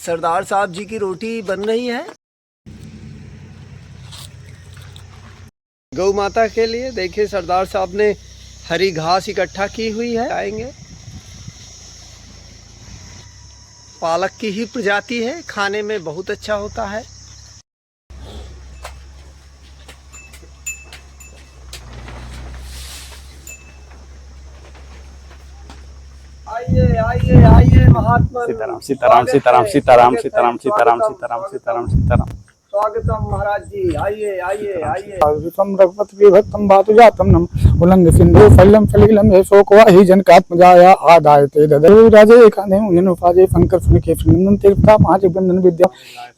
सरदार साहब जी की रोटी बन रही है गौ माता के लिए। देखिए सरदार साहब ने हरी घास इकट्ठा की हुई है। आएंगे, पालक की ही प्रजाति है, खाने में बहुत अच्छा होता है। आइए आइए आइए महात्मा। सीताराम सीताराम सीताराम सीताराम सीताराम सीताराम सीताराम सीताराम सीताराम। स्वागतम महाराज जी, आइए आइए आइए। रघुपति भक्तम बातु जातम नम उल्लंघ सिंधु फल्लम फलीलम ये शोकवाहि जनकात्मजाया आदायते ददरु राजे काने उन्हें उपाजे फंकर फुनके फनंदन तीर्था पांच बंधन विद्या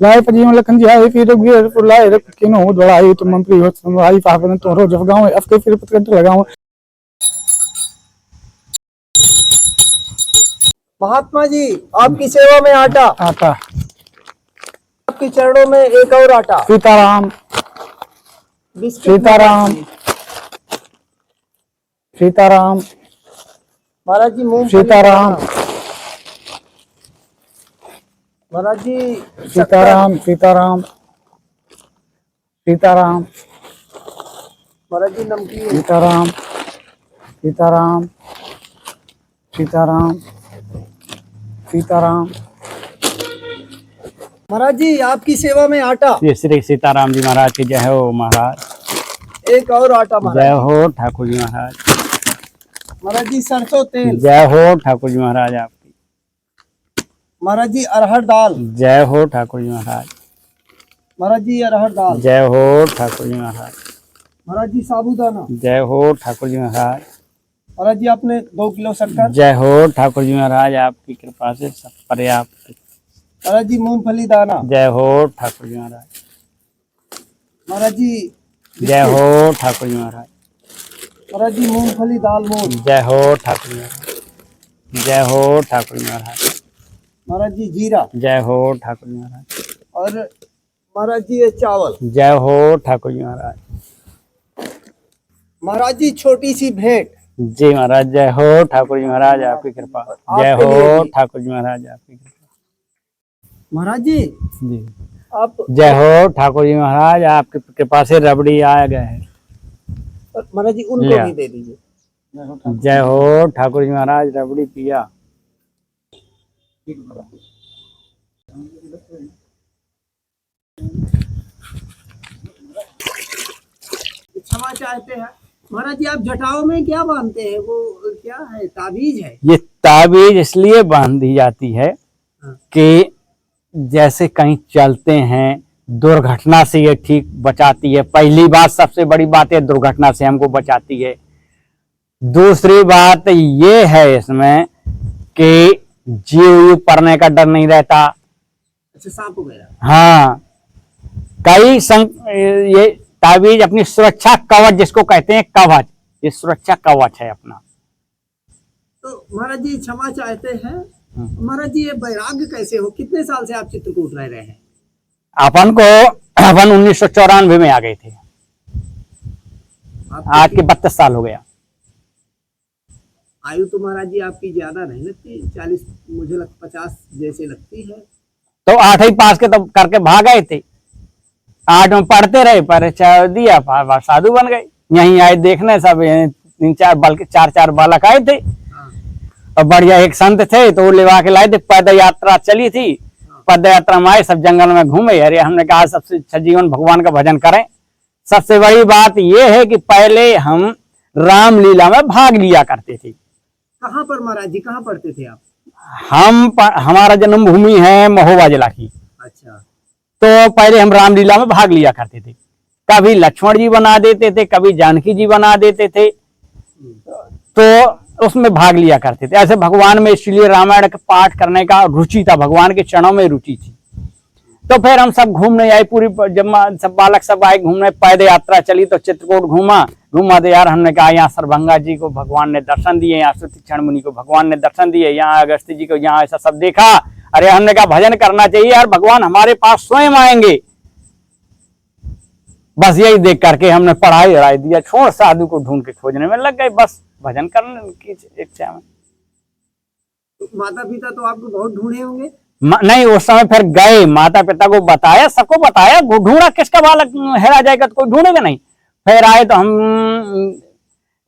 लाए पजीवन लखन जिहाई फिर रघुवीर फुलाए रख किनो दड़ाई तुम प्रिय हो समाई पावन तोरो जब गांव अफके फिर पतकंट लगाओ। महात्मा जी आपकी सेवा में आटा, आटा आपके चरणों में एक और आटा। सीताराम सीताराम सीताराम महाराज जी मूंग सीताराम महाराज जी सीताराम सीताराम सीताराम महाराज जी नमकीन। सीताराम सीताराम सीताराम सीताराम। महाराज जी आपकी सेवा में आटा, ये श्री सीताराम जी महाराज की जय हो महाराज। एक और आटा जय महाराज। हो ठाकुर जी महाराज। महाराज जी सरसों तेल। जय हो ठाकुर जी महाराज आपकी। महाराज जी अरहर दाल। जय हो ठाकुर जी महाराज। महाराज जी अरहर दाल। जय हो ठाकुर जी महाराज। महाराज जी साबूदाना। जय हो ठाकुर जी महाराज। महाराज जी आपने 2 किलो शक्कर। जय हो ठाकुर जी महाराज आपकी कृपा से सब पर्याप्त। महाराज जी मूंगफली दाना। जय हो ठाकुर जी महाराज। महाराज जी जय हो ठाकुर जी महाराज। महाराज जी मूंगफली दाल मोठ। जय हो ठाकुर जी महाराज। जय हो ठाकुर जी महाराज। महाराज जी जीरा। जय हो ठाकुर जी महाराज। और महाराज जी ये चावल। जय हो ठाकुर जी महाराज। महाराज जी छोटी सी भेंट। जी महाराज। जय हो ठाकुर जी महाराज आपकी कृपा। जय आपके लिए हो भी। ठाकुर जी महाराज आपकी कृपा। महाराज जी जी आप जय हो ठाकुर जी महाराज आपकी कृपा से रबड़ी आ गए है। महाराज जी उनको लिया। भी दे दीजिए। जय हो ठाकुर जी महाराज रबड़ी पिया। क्षमा चाहते हैं महाराज जी, आप जटाओं में क्या बांधते हैं? वो क्या है, ताबीज है? ये ताबीज इसलिए बांध दी जाती है कि जैसे कहीं चलते हैं दुर्घटना से ये ठीक बचाती है। पहली बात, सबसे बड़ी बात है दुर्घटना से हमको बचाती है। दूसरी बात ये है इसमें कि जीव पड़ने का डर नहीं रहता। अच्छा, सांप वगैरह। हाँ, ये ताबीज अपनी सुरक्षा कवच जिसको कहते हैं, कवच, ये सुरक्षा कवच है अपना। तो महाराज जी क्षमा चाहते हैं महाराज जी, ये वैराग्य कैसे हो? कितने साल से आप चित्रकूट रह रहे हैं? अपन 1994 में आ गए थे। आज के 32 साल हो गया। आयु तो महाराज जी आपकी ज्यादा नहीं लगती, 40 मुझे 50 जैसे लगती है। तो 8वीं पास के तो करके भाग गए थे। 8 में पढ़ते रहे, परीक्षा दिया, साधु बन गए। यहीं आए देखने, सब 3-4 बल्कि 4 बालक आए थे। और बढ़िया एक संत थे तो वो लेवा के लाए थे। पद यात्रा चली थी, पद यात्रा में आए, सब जंगल में घूमे। अरे हमने कहा सबसे अच्छा जीवन भगवान का भजन करें। सबसे बड़ी बात यह है कि पहले हम रामलीला में भाग लिया करते थे। कहाँ पर महाराज जी, कहाँ पढ़ते थे आप? हमारा जन्मभूमि है महोबा जिला की। अच्छा। तो पहले हम रामलीला में भाग लिया करते थे। कभी लक्ष्मण जी बना देते थे, कभी जानकी जी बना देते थे, तो उसमें भाग लिया करते थे। ऐसे भगवान में, इसलिए रामायण का पाठ करने का रुचि था, भगवान के चरणों में रुचि थी। तो फिर हम सब घूमने आए, पूरी जब सब बालक सब आए घूमने, पद यात्रा चली तो चित्रकूट घूमा तो यार हमने कहा यहाँ सरभंगा जी को भगवान ने दर्शन दिए, यहाँ सुतीक्षण मुनि को भगवान ने दर्शन दिए, यहाँ अगस्त्य जी को, यहाँ ऐसा सब देखा। अरे हमने कहा भजन करना चाहिए यार, भगवान हमारे पास स्वयं आएंगे। बस यही देख करके हमने पढ़ाई लड़ाई दिया, छोड़ साधु को ढूंढ के खोजने में लग गए, बस भजन करने की इच्छा में। माता पिता तो आपको बहुत ढूंढे होंगे? नहीं, उस समय फिर गए, माता पिता को बताया, सबको बताया, ढूंढा, किसका बालक हेरा जाएगा तो कोई ढूंढेगा नहीं। फिर आए तो हम,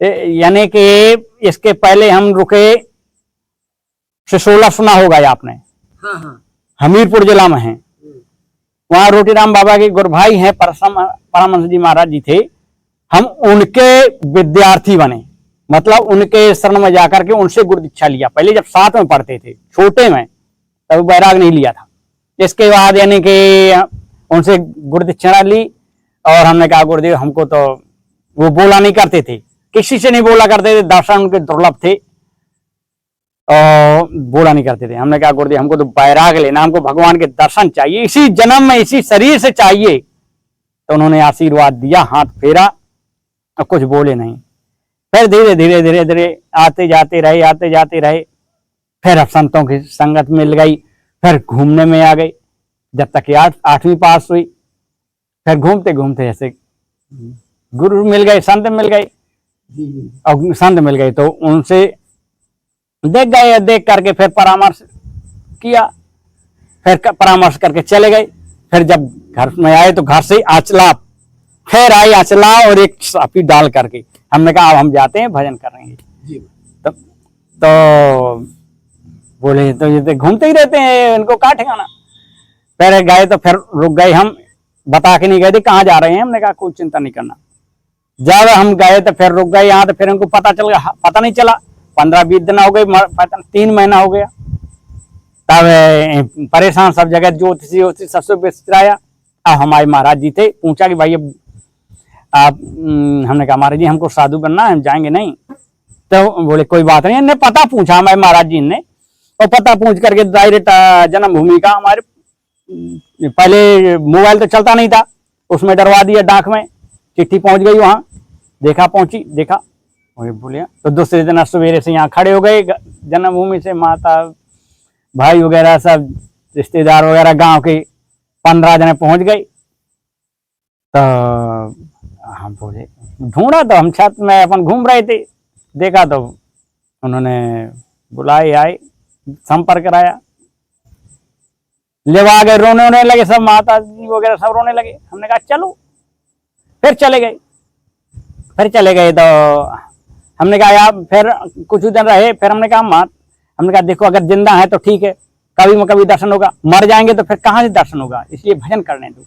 यानी कि इसके पहले हम रुके सिसोला, सुना होगा ये आपने, हाँ हाँ। हमीरपुर जिला में है। वहां रोटीराम बाबा के गुरुभाई हैं, परमहंस जी महाराज जी थे, हम उनके विद्यार्थी बने, मतलब उनके शरण में जाकर के उनसे गुरु दीक्षा लिया। पहले जब साथ में पढ़ते थे, छोटे में, तब बैराग नहीं लिया था। इसके बाद यानी कि उनसे गुरु दीक्षा ली और हमने कहा गुरुदेव हमको तो, वो बोला नहीं करते थे, किसी से नहीं बोला करते थे, दर्शन उनके दुर्लभ थे और बोला नहीं करते थे। हमने कहा गुरुदेव हमको तो बैराग लेना, हमको भगवान के दर्शन चाहिए, इसी जन्म में, इसी शरीर से चाहिए। तो उन्होंने आशीर्वाद दिया, हाथ फेरा और कुछ बोले नहीं। फिर धीरे धीरे धीरे धीरे आते जाते रहे। फिर अब संतों की संगत मिल गई, फिर घूमने में आ गई, जब तक कि 8वीं पास हुई। फिर घूमते घूमते ऐसे गुरु मिल गए, संत मिल गए, और संत मिल गए तो उनसे देख गए, देख करके फिर परामर्श किया, फिर परामर्श करके चले गए। फिर जब घर में आए तो घर से आचला, फिर आई आचला और एक साफी डाल करके हमने कहा अब हम जाते हैं, भजन करेंगे। तो बोले तो ये घूमते ही रहते हैं, इनको कहाँ ठिकाना। फिर गए तो फिर रुक गए, हम बता के नहीं गए थे कहाँ जा रहे हैं। हमने कहा कोई चिंता नहीं करना। जब हम गए तो फिर रुक गए यहाँ, तो फिर इनको पता नहीं चला। 15-20 दिन हो गए, 3 महीना हो गया। तब परेशान सब जगह, ज्योतिषी सबसे विचाराया। अब हमारे महाराज जी थे, पूछा कि भाई आप, हमने कहा महाराज जी हमको साधु बनना है, हम जाएंगे नहीं। तो बोले कोई बात नहीं। इन्हें पता पूछा हमारे महाराज जी ने, और पता पूछ करके डायरेक्ट जन्मभूमि का, हमारे पहले मोबाइल तो चलता नहीं था, उसमें डरवा दिया, डाक में चिट्ठी पहुंच गई, वहां देखा, पहुंची, देखा, बोलिए। तो दूसरे दिन सवेरे से यहाँ खड़े हो गए, जन्मभूमि से माता भाई वगैरह सब रिश्तेदार वगैरह गांव के 15 जने पहुंच गए। तो हम बोले, ढूंढा तो हम छत में अपन घूम रहे थे, देखा तो उन्होंने बुलाए, आए, संपर्क कराया, लेवा गए, रोने लगे सब, माता जी वगैरह सब रोने लगे। हमने कहा चलो, फिर चले गए। तो हमने कहा यार, फिर कुछ दिन रहे, फिर हमने कहा देखो अगर जिंदा है तो ठीक है, कभी में कभी दर्शन होगा, मर जाएंगे तो फिर कहाँ से दर्शन होगा, इसलिए भजन करने दो।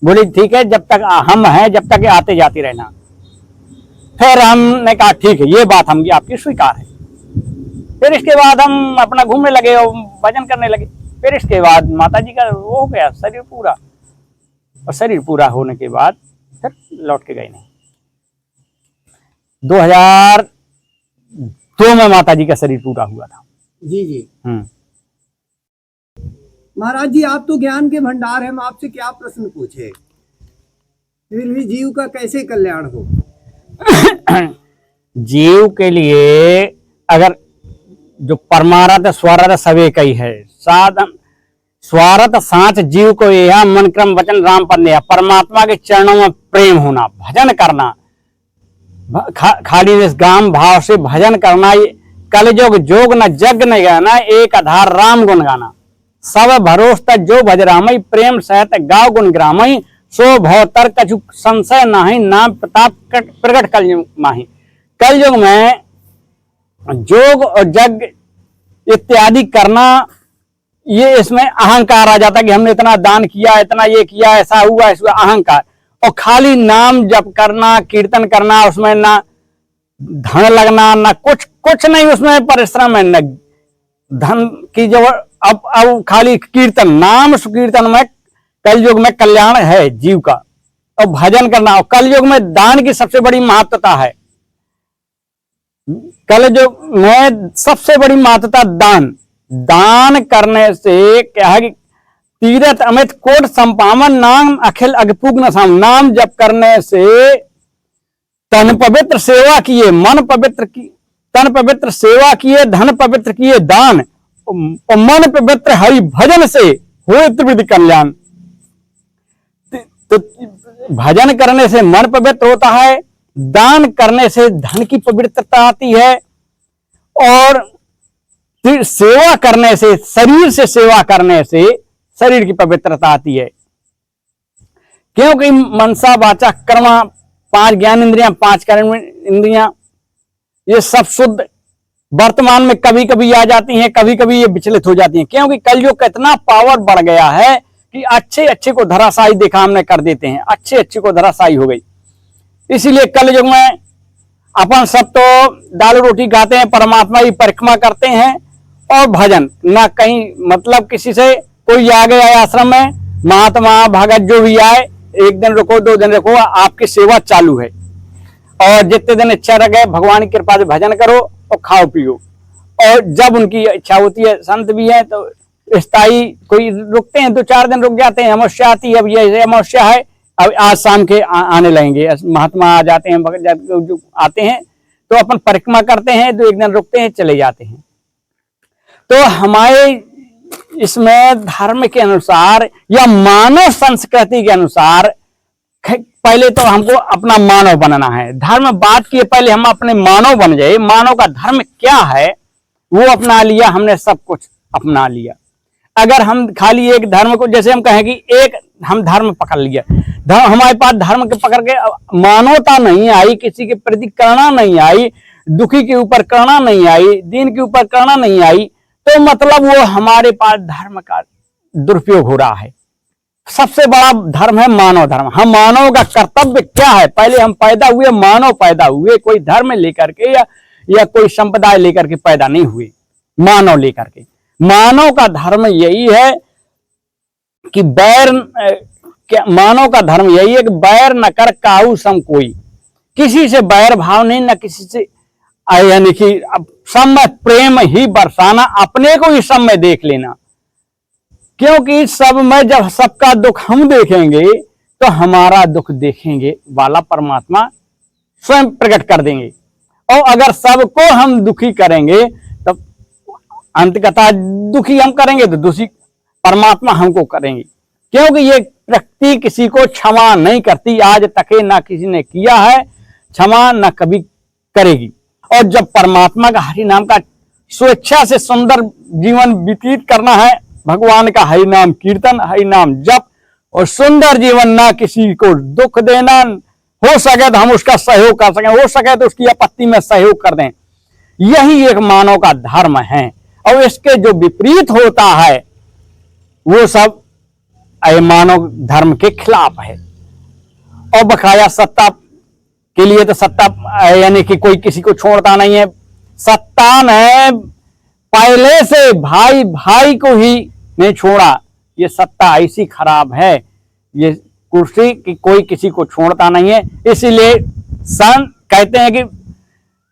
बोली ठीक है, जब तक हम हैं, जब तक आते जाते रहना। फिर हमने कहा ठीक है, ये बात हम आपकी स्वीकार है। फिर इसके बाद हम अपना घूमने लगे और भजन करने लगे। फिर इसके बाद माता जी का वो हो गया शरीर पूरा, और शरीर पूरा होने के बाद फिर लौट के गए नहीं। 2002 में माता जी का शरीर पूरा हुआ था। जी। महाराज जी आप तो ज्ञान के भंडार हैं, हम आपसे क्या प्रश्न पूछे, फिर भी जीव का कैसे कल्याण हो। जीव के लिए अगर जो परमारथ स्वरथ सवे कही है, साधन स्वार्थ सांच जीव को यह मन क्रम वचन राम पर लिया, परमात्मा के चरणों में प्रेम होना, भजन करना, खाली निष्काम भाव से भजन करना, कलयुग जोग न जग न गाना, एक आधार राम गुण गाना, सब भरोस तक जो भज रामई, प्रेम सहित गाव गुण ग्रामई, सो भव तर कछु संशय नाही, नाम प्रताप प्रकट कलयुग माही। कलयुग में जोग और जग इत्यादि करना, ये इसमें अहंकार आ जाता कि हमने इतना दान किया, इतना ये किया, ऐसा हुआ, इसमें अहंकार। और खाली नाम जप करना, कीर्तन करना, उसमें ना धन लगना, ना कुछ नहीं उसमें परिश्रम है, न धन की जो अब खाली कीर्तन, नाम सुकीर्तन में कलयुग में कल्याण है जीव का, और भजन करना। और कलयुग में दान की सबसे बड़ी महत्वता है, कलयुग में सबसे बड़ी महत्वता दान करने से क्या है कि तीरथ अमित कोट संपावन, नाम अखिल अगपुग न साम। नाम जप करने से तन पवित्र सेवा किए, मन पवित्र की, तन पवित्र सेवा किए, धन पवित्र किए दान, और मन पवित्र हरि भजन से हुए त्रिविध कल्याण। तो भजन करने से मन पवित्र होता है, दान करने से धन की पवित्रता आती है, और सेवा करने से, शरीर से सेवा करने से शरीर की पवित्रता आती है। क्योंकि मनसा वाचा कर्म, 5 ज्ञान इंद्रियां, 5 कर्म इंद्रियां, ये सब शुद्ध वर्तमान में कभी कभी आ जाती हैं, कभी कभी ये विचलित हो जाती हैं। क्योंकि कलयुग का इतना पावर बढ़ गया है कि अच्छे अच्छे को धराशायी देखा हमने कर देते हैं, अच्छे अच्छे को धराशायी हो गई। इसीलिए कलयुग में अपन सब तो दाल रोटी खाते हैं, परमात्मा की परिक्रमा करते हैं और भजन ना कहीं मतलब किसी से। कोई आ गया आश्रम में, महात्मा भगत जो भी आए, 1 दिन रुको 2 दिन रुको, आपकी सेवा चालू है। और जितने दिन इच्छा रखे भगवान की कृपा से भजन करो और खाओ पियो। और जब उनकी इच्छा होती है, संत भी है तो स्थायी कोई रुकते हैं, 2-4 दिन रुक जाते हैं। अमावस्या आती है, अब ये अमावस्या है, अब आज शाम के आने लगेंगे, महात्मा आ जाते हैं, भगत जो आते हैं तो अपन परिक्रमा करते हैं, तो 1 दिन रुकते हैं, चले जाते हैं। तो हमारे इसमें धर्म के अनुसार या मानव संस्कृति के अनुसार पहले तो हमको अपना मानव बनना है। धर्म बात की पहले हम अपने मानव बन जाए। मानव का धर्म क्या है वो अपना लिया, हमने सब कुछ अपना लिया। अगर हम खाली एक धर्म को, जैसे हम कहें कि एक हम धर्म पकड़ लिया, हमारे पास धर्म के पकड़ के मानवता नहीं आई, किसी के प्रति करुणा नहीं आई, दुखी के ऊपर करुणा नहीं आई, दीन के ऊपर करुणा नहीं आई, तो मतलब वो हमारे पास धर्म का दुरुपयोग हो रहा है। सबसे बड़ा धर्म है मानव धर्म। हम मानव का कर्तव्य क्या है, पहले हम पैदा हुए मानव पैदा हुए, कोई धर्म लेकर के या कोई संप्रदाय लेकर के पैदा नहीं हुए, मानव लेकर के। मानव का धर्म यही है कि मानव का धर्म यही है कि बैर न कर काहू सम कोई, किसी से बैर भाव नहीं, न किसी से, यानी कि सब में प्रेम ही बरसाना, अपने को ही सब में देख लेना। क्योंकि सब में जब सबका दुख हम देखेंगे तो हमारा दुख देखेंगे वाला परमात्मा स्वयं प्रकट कर देंगे। और अगर सबको हम दुखी करेंगे तब अंततः दुखी हम करेंगे तो दुखी परमात्मा हमको करेंगे। क्योंकि ये प्रकृति किसी को क्षमा नहीं करती, आज तक ना किसी ने किया है, क्षमा ना कभी करेगी। और जब परमात्मा का हरि नाम का स्वेच्छा से सुंदर जीवन व्यतीत करना है, भगवान का हरि नाम कीर्तन, हरि नाम जप और सुंदर जीवन, ना किसी को दुख देना, हो सके तो हम उसका सहयोग कर सकें, हो सके तो उसकी आपत्ति में सहयोग कर दें, यही एक मानव का धर्म है। और इसके जो विपरीत होता है वो सब मानव धर्म के खिलाफ है। और बकाया सत्ता के लिए तो सत्ता यानी कि कोई किसी को छोड़ता नहीं है। सत्ता ने पहले से भाई भाई को ही नहीं छोड़ा, ये सत्ता ऐसी खराब है, ये कुर्सी की कोई किसी को छोड़ता नहीं है। इसीलिए संत कहते हैं कि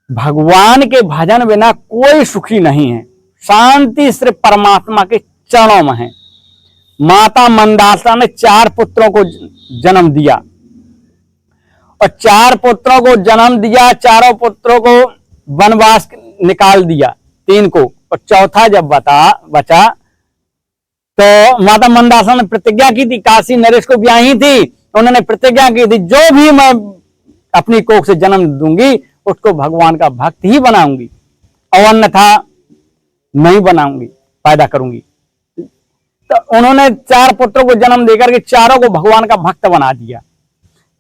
भगवान के भजन बिना कोई सुखी नहीं है, शांति सिर्फ परमात्मा के चरणों में है। माता मंदाता ने 4 पुत्रों को जन्म दिया और 4 पुत्रों को जन्म दिया, चारों पुत्रों को वनवास निकाल दिया, 3 को, और चौथा जब बचा तो माता मंदाता ने प्रतिज्ञा की थी, काशी नरेश को ब्याही थी, उन्होंने प्रतिज्ञा की थी जो भी मैं अपनी कोख से जन्म दूंगी उसको भगवान का भक्त ही बनाऊंगी और अन्यथा नहीं बनाऊंगी, पैदा करूंगी। तो उन्होंने 4 पुत्रों को जन्म देकर के चारों को भगवान का भक्त बना दिया।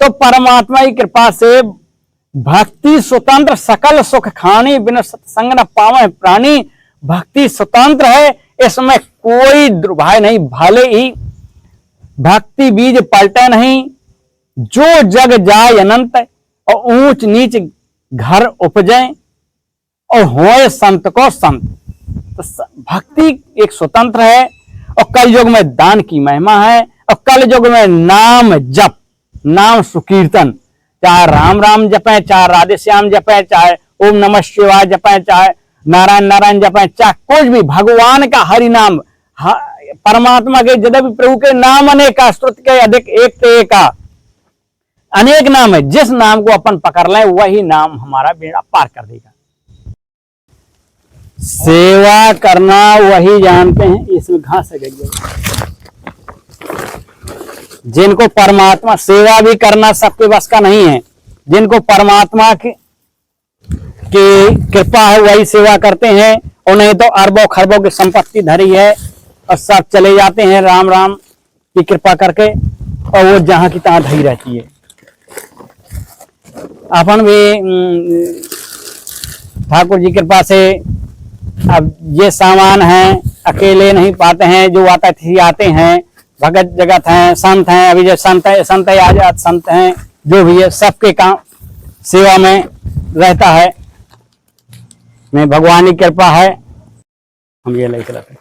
तो परमात्मा की कृपा से भक्ति स्वतंत्र, सकल सुख खानी, बिना सत्संग न पावे प्राणी, भक्ति स्वतंत्र है, इसमें कोई दुर्भाग्य नहीं। भले ही भक्ति बीज पलटे नहीं, जो जग जाए अनंत, और ऊंच नीच घर उपजे और होए संत को संत। तो भक्ति एक स्वतंत्र है और कलयुग में दान की महिमा है, और कलयुग में नाम जप, नाम सुकीर्तन, चाहे राम राम जपें, चाहे राधे श्याम जपें, चाहे ओम नमः शिवाय जपें, चाहे नारायण नारायण जपें, चाहे कुछ भी भगवान का हरि नाम, परमात्मा के यद्यपि प्रभु के नाम अनेक, स्तुति के अधिक, एक से एक अनेक नाम है, जिस नाम को अपन पकड़ लें वही नाम हमारा बेड़ा पार कर देगा। सेवा करना वही जानते हैं, इसमें घास है गई। जिनको परमात्मा, सेवा भी करना सबके बस का नहीं है, जिनको परमात्मा की कृपा है वही सेवा करते हैं, और नहीं तो अरबों खरबों की संपत्ति धरी है और सब चले जाते हैं राम राम की कृपा करके, और वो जहां की तहां धरी रहती है। अपन भी ठाकुर जी कृपा से अब ये सामान है, अकेले नहीं पाते हैं, जो अतिथि आते हैं, भगत जगत हैं, संत हैं, अभी जो संत आजाद संत हैं, जो भी है सबके काम सेवा में रहता है। मैं भगवान की कृपा है, हम ये लेकर आते हैं।